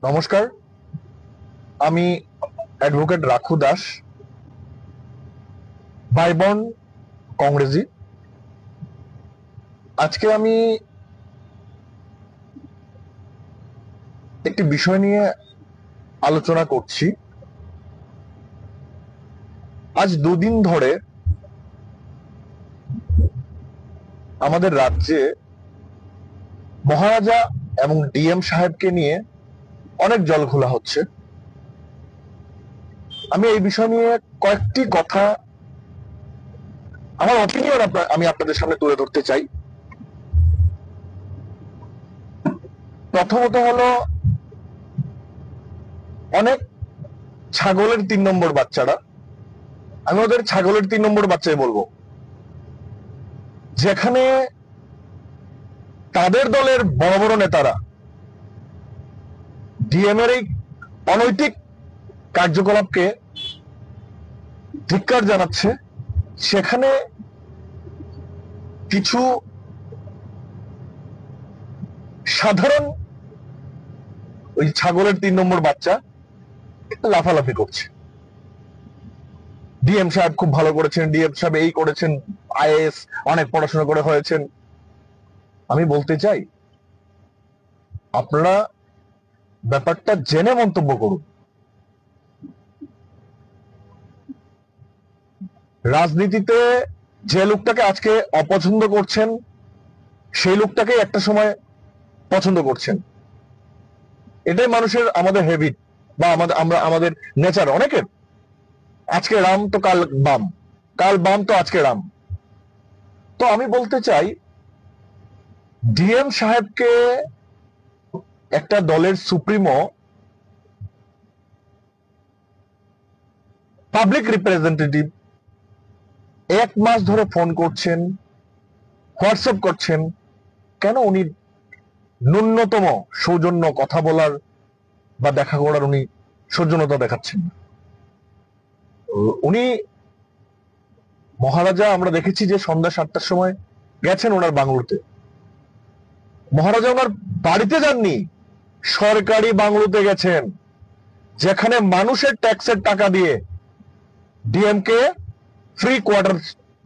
নমস্কার, আমি অ্যাডভোকেট রাখু দাস, বাইবন কংগ্রেসি। আজকে আমি একটি বিষয় নিয়ে আলোচনা করছি। আজ দুদিন ধরে আমাদের রাজ্যে মহারাজা এবং ডিএম সাহেবকে নিয়ে অনেক জলঘোলা হচ্ছে। আমি এই বিষয় নিয়ে কয়েকটি কথা, আমার অপিনিয়ন আমি আপনাদের সামনে তুলে ধরতে চাই। প্রথমত হলো, অনেক ছাগলের 3 নম্বর বাচ্চারা, আমি ওদের ছাগলের 3 নম্বর বাচ্চাই বলবো, যেখানে তাদের দলের বড় বড় নেতারা ডিএম এর এই অনৈতিক কার্যকলাপকে ধিক্কার জানাচ্ছে, সেখানে কিছু সাধারণ ওই ছাগলের 3 নম্বর বাচ্চা লাফালাফি করছে। ডিএম সাহেব খুব ভালো করেছেন, ডিএম সাহেব এই করেছেন, আইএএস অনেক পড়াশোনা করে হয়েছেন। আমি বলতে চাই, আপনারা ব্যাপারটা জেনে মন্তব্য করুন। রাজনীতিতে যে লোকটাকে আজকে অপছন্দ করছেন, সেই লোকটাকে একটা সময় পছন্দ করছেন। এটাই মানুষের, আমাদের হ্যাবিট বা আমাদের নেচার। অনেকের আজকে রাম তো কাল বাম, কাল বাম তো আজকে রাম। তো আমি বলতে চাই, ডিএম সাহেবকে একটা দলের সুপ্রিমো, পাবলিক রিপ্রেজেন্টেটিভ 1 মাস ধরে ফোন করছেন, হোয়াটসঅ্যাপ করছেন, কেন উনি ন্যূনতম সৌজন্য কথা বলার বা দেখা করার উনি সৌজন্যতা দেখাচ্ছেন না? উনি মহারাজা, আমরা দেখেছি যে সন্ধ্যা 7টার সময় গেছেন ওনার বাংলোতে। মহারাজা ওনার বাড়িতে যাননি, সরকারি বাংলোতে গেছেন, যেখানে মানুষের ট্যাক্সের টাকা দিয়ে ডিএম কে ফ্রি কোয়ার্টার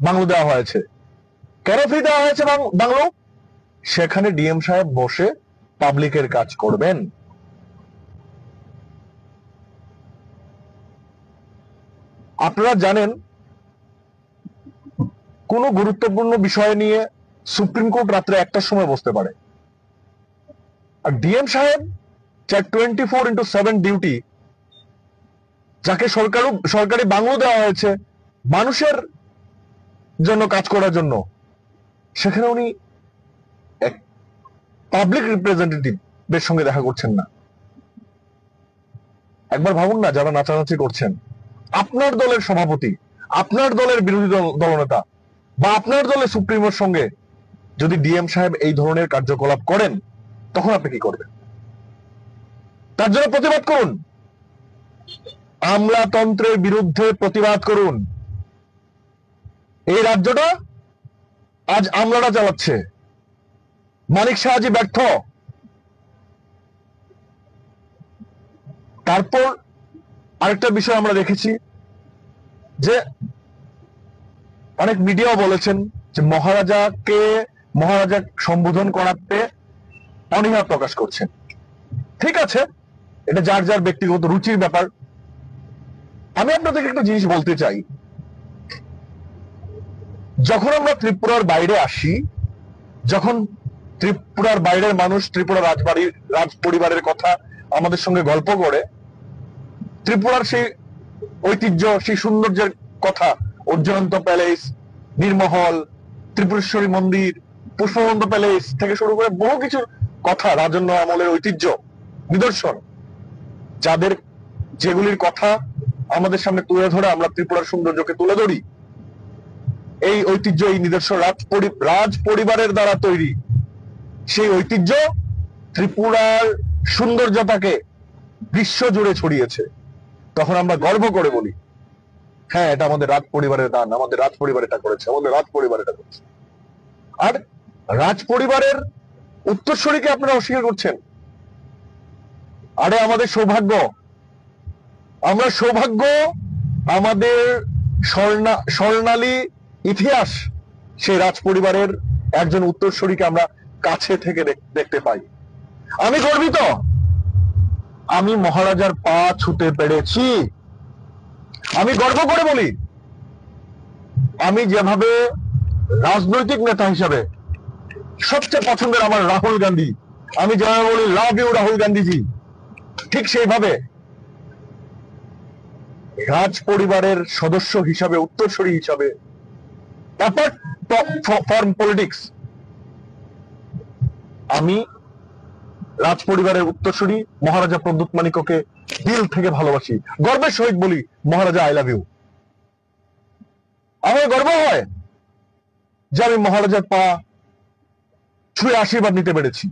বাংলো দেওয়া হয়েছে। কেন ফ্রি দেওয়া হয়েছে বাংলো? সেখানে ডিএম সাহেব বসে পাবলিকের কাজ করবেন। আপনারা জানেন, কোন গুরুত্বপূর্ণ বিষয় নিয়ে সুপ্রিম কোর্ট রাত্রে 1টার সময় বসতে পারে, আর ডিএম সাহেব 24x7 ডিউটি, যাকে সরকারি বাংলো দেওয়া হয়েছে মানুষের জন্য কাজ করার জন্য, সেখানে উনি এক পাবলিক রিপ্রেজেন্টেটিভের সঙ্গে দেখা করছেন না। একবার ভাবুন না, যারা নাচানাচি করছেন, আপনার দলের সভাপতি, আপনার দলের বিরোধী দলনেতা বা আপনার দলের সুপ্রিমোর সঙ্গে যদি ডিএম সাহেব এই ধরনের কার্যকলাপ করেন, তখন আপনি কি করবেন? তার জন্য প্রতিবাদ করুন, আমলাতন্ত্রের বিরুদ্ধে প্রতিবাদ করুন। এই রাজ্যটা আজ আমলারা চালাচ্ছে, মানিক সাহাজি ব্যর্থ। তারপর আরেকটা বিষয় আমরা দেখেছি যে অনেক মিডিয়াও বলেছেন যে মহারাজা সম্বোধন করাতে অনীহা প্রকাশ করছেন। ঠিক আছে, এটা যার যার ব্যক্তিগত রুচির ব্যাপার। আমি আপনাদেরকে একটা জিনিস বলতে চাই, যখন আমরা ত্রিপুরার বাইরে আসি, যখন ত্রিপুরার বাইরের মানুষ ত্রিপুরা রাজ পরিবারের কথা আমাদের সঙ্গে গল্প করে, ত্রিপুরার সেই ঐতিহ্য, সেই সৌন্দর্যের কথা, অর্জুনন্ত প্যালেস, নীরমহল, ত্রিপুরেশ্বরী মন্দির, পুষ্পবন্ত প্যালেস থেকে শুরু করে বহু কিছুর কথা, রাজন্য আমলের ঐতিহ্য, নিদর্শন, যেগুলির কথা আমাদের সামনে তুলে ধরে আমরা ত্রিপুরার সৌন্দর্যকে তুলে ধরি। এই ঐতিহ্য, এই নিদর্শন রাজ পরিবারের দ্বারা তৈরি। সেই ঐতিহ্য ত্রিপুরার সৌন্দর্যতাকে বিশ্ব জুড়ে ছড়িয়েছে। তখন আমরা গর্ব করে বলি, হ্যাঁ, এটা আমাদের রাজ পরিবারের দান, আমাদের রাজ পরিবার এটা করেছে, আমাদের রাজ পরিবার এটা করেছে। আর রাজ পরিবারের উত্তরসূরিকে আপনারা অস্বীকার করছেন। আরে আমাদের সৌভাগ্য, আমরা সৌভাগ্য, আমাদের স্বর্ণালী ইতিহাস সেই রাজ পরিবারের একজন উত্তরসূরিকে আমরা কাছে থেকে দেখতে পাই। আমি গর্বিত, আমি মহারাজার পা ছুতে পেরেছি। আমি গর্ব করে বলি, আমি যেভাবে রাজনৈতিক নেতা হিসাবে সবচেয়ে পছন্দের আমার রাহুল গান্ধী, আমি যেভাবে বলি লাভ ইউ রাহুল গান্ধীজি, ঠিক সেইভাবে রাজ পরিবারের সদস্য হিসাবে, উত্তরসূরি হিসাবে, অ্যাপার্ট ফ্রম পলিটিক্স, আমি রাজ পরিবারের উত্তরসূরি মহারাজা প্রদ্যুৎ মানিক্যকে দিল থেকে ভালোবাসি। গর্বের সহিত বলি, মহারাজা আই লাভ ইউ। আমার গর্ব হয় যে আমি মহারাজার পা ছুঁয়ে আশীর্বাদ নিতে পেরেছি,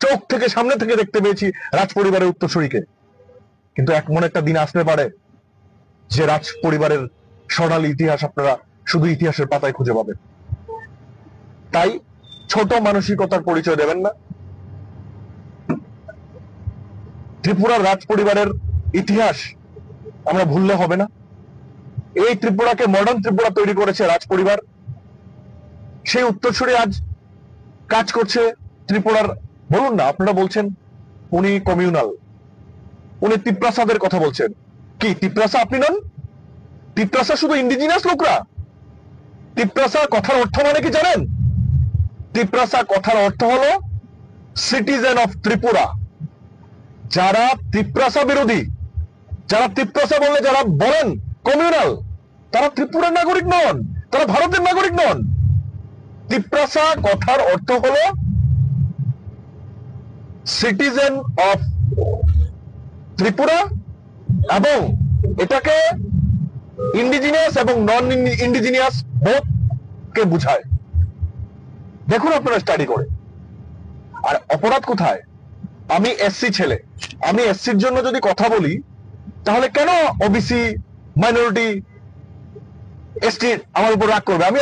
চোখ থেকে সামনে থেকে দেখতে পেয়েছি রাজ পরিবারের উত্তরসূরিকে। কিন্তু এমন একটা দিন আসতে পারে যে রাজ পরিবারের স্বর্ণালী ইতিহাস আপনারা শুধু ইতিহাসের পাতায় খুঁজে পাবেন। তাই ছোট মানসিকতার পরিচয় দেবেন না। ত্রিপুরার রাজ পরিবারের ইতিহাস আমরা ভুললে হবে না। এই ত্রিপুরাকে মডার্ন ত্রিপুরা তৈরি করেছে রাজ পরিবার। সেই উত্তরসূরি আজ কাজ করছে ত্রিপুরার। বলুন না, আপনারা বলছেন উনি কমিউনাল, উনি তিপ্রাসাদের কথা বলছেন। কি তিপ্রাসা আপনি নন? তিপ্রাসা শুধু ইন্ডিজিনাস লোকরা। তিপ্রাসা কথার অর্থ মানে কি জানেন? তিপ্রাসা কথার অর্থ হলো সিটিজেন অফ ত্রিপুরা। যারা তিপ্রাসা বিরোধী, যারা তিপ্রাসা বললে যারা বলেন কমিউনাল, তারা ত্রিপুরার নাগরিক নন, তারা ভারতের নাগরিক নন। তিপ্রাসা কথার অর্থ হলো সিটিজেন অফ ত্রিপুরা, এবং এটাকে ইন্ডিজিনিয়াস এবং নন ইন্ডিজিনিয়াস বোথ কে বুঝায়। দেখুন আপনারা স্টাডি করে। আর অপরাধ কোথায়? আমি এসসি ছেলে, আমি এসসির জন্য যদি কথা বলি, তাহলে কেন ওবিসি, মাইনরিটি, এসটি আমার উপর রাগ করবে? আমি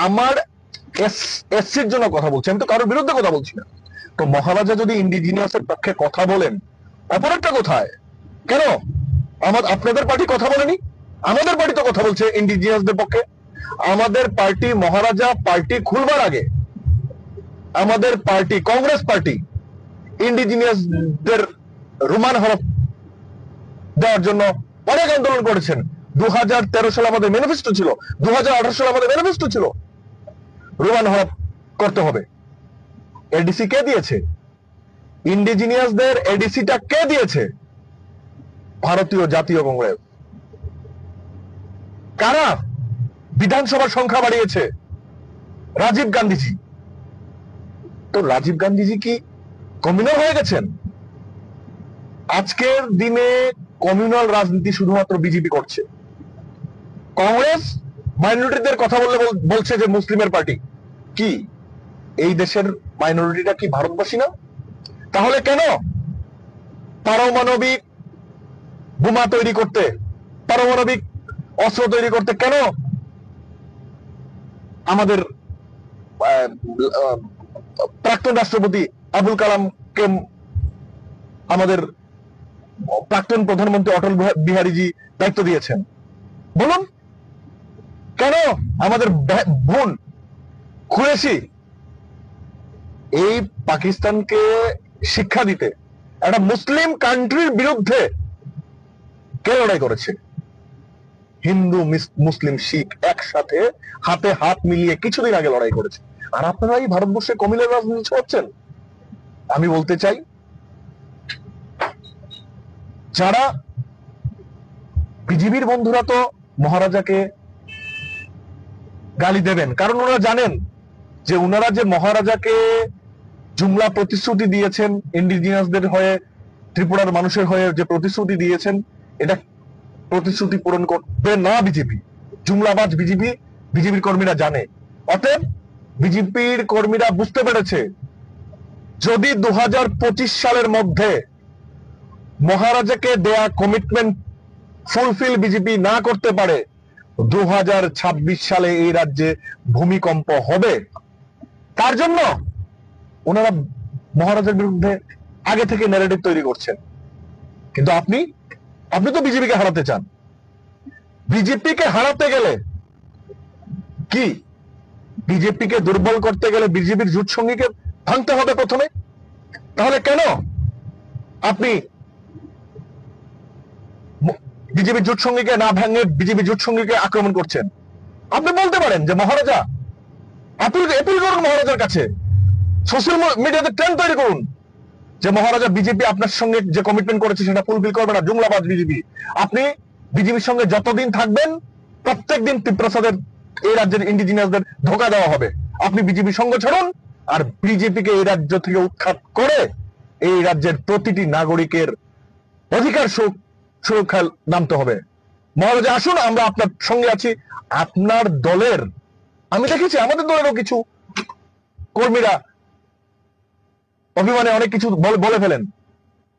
আমার এসসির জন্য কথা বলছি, আমি তো কারোর বিরুদ্ধে কথা বলছি না। তো মহারাজা যদি ইন্ডিজিনিয়াসের পক্ষে কথা বলেন, অপরাধটা কোথায়? কেন আপনাদের পার্টি কথা বলেনি? আমাদের পার্টি তো কথা বলছে ইন্ডিজিনিয়াসদের পক্ষে। আমাদের পার্টি, মহারাজা পার্টি খুলবার আগে আমাদের পার্টি, কংগ্রেস পার্টি, ইন্ডিজিনিয়াসদের রোমান হরফ দেওয়ার জন্য অনেক আন্দোলন করেছেন। 2013 সালে আমাদের ম্যানিফেস্টো ছিল, 2018 সালে আমাদের ম্যানিফেস্টো ছিল রোমান হরফ করতে হবে। এডিসি কে দিয়েছে? ইন্ডিজিনিয়াসদের এডিসিটা কে দিয়েছে? ভারতীয় জাতীয় কংগ্রেস। কারা বিধানসভার সংখ্যা বাড়িয়েছে? রাজীব গান্ধীজি। তো রাজীব গান্ধীজি কি কমিউনাল হয়ে গেছেন? আজকের দিনে কমিউনাল রাজনীতি শুধুমাত্র বিজেপি করছে। কংগ্রেস মাইনরিটিদের কথা বললে বলছে যে মুসলিমের পার্টি। কি এই দেশের মাইনরিটিটা কি ভারতবাসী না? তাহলে কেন পারমাণবিক বোমা তৈরি করতে, পারমাণবিক অস্ত্র তৈরি করতে কেন আমাদের প্রাক্তন রাষ্ট্রপতি আবুল কালামকে আমাদের প্রাক্তন প্রধানমন্ত্রী অটল বিহারীজি দায়িত্ব দিয়েছেন? বলুন কেন আমাদের বোন কুরেশি এই পাকিস্তানকে শিক্ষা দিতে একটা মুসলিম কান্ট্রির বিরুদ্ধে কে লড়াই করেছে? হিন্দু, মুসলিম, শিখ একসাথে হাতে হাত মিলিয়ে কিছুদিন আগে লড়াই করেছে। আর আপনারা এই ভারতবর্ষে কমিউনাল রাজনীতি ছড়াচ্ছেন। আমি বলতে চাই, যারা বিজেপির বন্ধুরা তো মহারাজাকে গালি দেবেন, কারণ ওনারা জানেন যে ওনারা যে মহারাজাকে জুমলা প্রতিশ্রুতি দিয়েছেন, ইন্ডিজিনিয়াসদের হয়ে, ত্রিপুরার মানুষের হয়ে যে প্রতিশ্রুতি দিয়েছেন, এটা প্রতিশ্রুতি পূরণ করবে না বিজেপি। জুমলাবাজ বিজেপির কর্মীরা জানে। অতএব বিজেপির কর্মীরা বুঝতে পেরেছে, যদি 2025 সালের মধ্যে মহারাজাকে দেয়া কমিটমেন্ট ফুলফিল বিজেপি না করতে পারে, 2026 সালে এই রাজ্যে ভূমিকম্প হবে। তার জন্য ওনারা মহারাজার বিরুদ্ধে আগে থেকে ন্যারেটিভ তৈরি করছেন। কিন্তু আপনি আপনি তো বিজেপিকে হারাতে চান। বিজেপিকে হারাতে গেলে কি, বিজেপিকে দুর্বল করতে গেলে বিজেপির জোট সঙ্গীকে ভাঙতে হবে প্রথমে। তাহলে কেন আপনি বিজেপি জোট সঙ্গীকে না ভাঙে বিজেপি জোট সঙ্গীকে আক্রমণ করছেন? আপনি বলতে পারেন যে মহারাজা, অ্যাপিল করুন মহারাজার কাছে, সোশ্যাল মিডিয়াতে ট্রেন্ড তৈরি করুন যে মহারাজা বিজেপি আপনার সঙ্গে যে কমিটমেন্ট করেছে সেটা ফুলফিল করবে না, জুমলাবাদ বিজেপি। আপনি বিজেপির সঙ্গে যতদিন থাকবেন প্রত্যেকদিন ত্রিপ্রসাদের এই রাজ্যের ইন্ডিজিনিয়াসদের ধোকা দেওয়া হবে। আপনি বিজেপি সঙ্গ ছাড়ুন আর বিজেপিকে এই রাজ্য থেকে উৎখাত করে এই রাজ্যের প্রতিটি নাগরিকের অধিকার সুরক্ষায় নামতে হবে। মহারাজা আসুন, আমরা আপনার সঙ্গে আছি। আপনার দলের, আমি দেখেছি আমাদের দলেরও কিছু কর্মীরা অভিমানে অনেক কিছু বলে ফেলেন।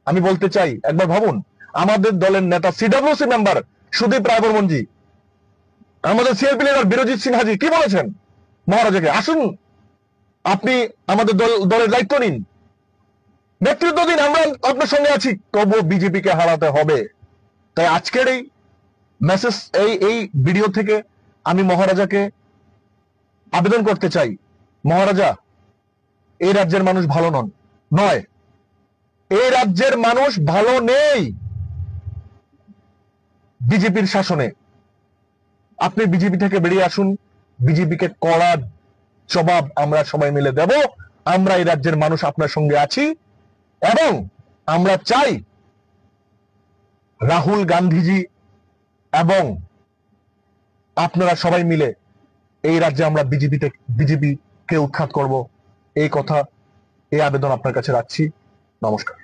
আমি বলতে চাই, একবার ভাবুন, আমাদের দলের নেতা সিডব্লিউসি মেম্বার সুদীপ রায়বর্মনজি, আমাদের সিএলপি লিডার বীরজিৎ সিনহাজি কি বলেছেন মহারাজাকে? আসুন, আপনি আমাদের দলের দায়িত্ব নিন, নেতৃত্ব দিন, আমরা আপনার সঙ্গে আছি। তবু বিজেপিকে হারাতে হবে। তাই আজকের এই মেসেজ, এই ভিডিও থেকে আমি মহারাজাকে আবেদন করতে চাই, মহারাজা এই রাজ্যের মানুষ ভালো নয়, এই রাজ্যের মানুষ ভালো নেই বিজেপির শাসনে। আপনি বিজেপি থেকে বেরিয়ে আসুন, বিজেপিকে কড়া জবাব আমরা সবাই মিলে দেব। আমরা এই রাজ্যের মানুষ আপনার সঙ্গে আছি এবং আমরা চাই রাহুল গান্ধীজি এবং আপনারা সবাই মিলে এই রাজ্যে আমরা বিজেপিকে উৎখাত করব। এই কথা, এই আবেদন আপনার কাছে রাখছি। নমস্কার।